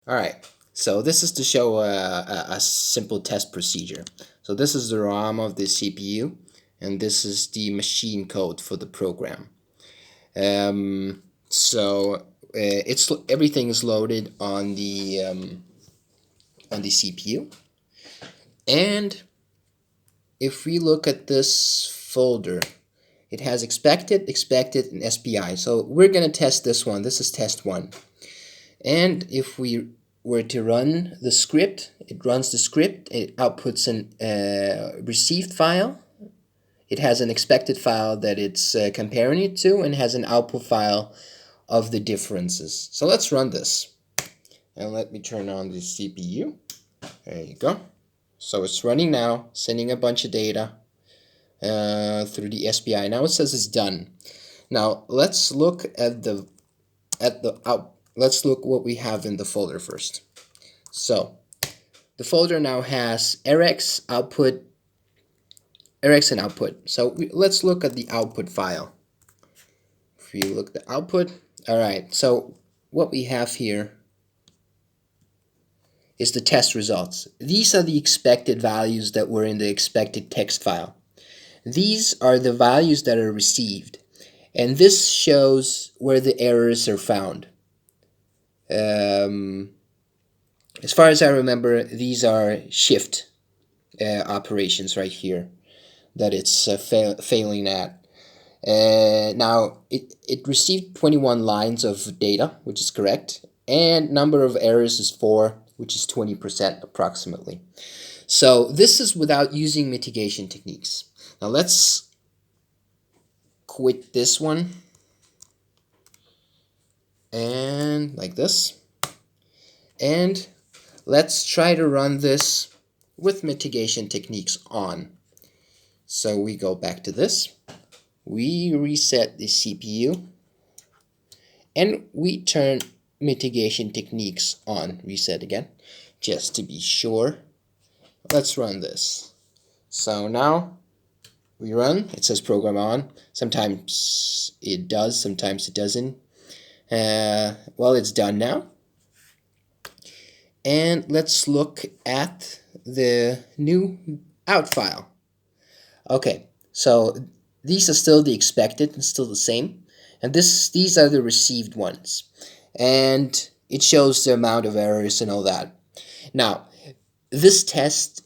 Alright, so this is to show a simple test procedure. So this is the ROM of the CPU, and this is the machine code for the program. So it's everything is loaded on the CPU, and if we look at this folder, it has expected, and SPI. So we're gonna test this one. This is test one. And if we were to run the script, it runs the script, it outputs an received file, it has an expected file that it's comparing it to, and has an output file of the differences. So let's run this. And let me turn on the CPU. There you go. So it's running now, sending a bunch of data through the SPI. Now it says it's done. Now let's look at the let's look what we have in the folder first. So the folder now has RX output, RX and output. So let's look at the output file. If you look at the output, all right. So what we have here is the test results. These are the expected values that were in the expected text file. These are the values that are received, and this shows where the errors are found. As far as I remember, these are shift operations right here that it's failing at. Now, it received 21 lines of data, which is correct, and number of errors is 4, which is 20% approximately. So this is without using mitigation techniques. Now let's quit this one, and like this, and let's try to run this with mitigation techniques on. So we go back to this, we reset the CPU, and we turn mitigation techniques on. Reset again, just to be sure. Let's run this. So now we run, it says program on. Sometimes it does, sometimes it doesn't. Well, it's done now. And let's look at the new out file. Okay, so these are still the expected and still the same. And these are the received ones. And it shows the amount of errors and all that. Now, this test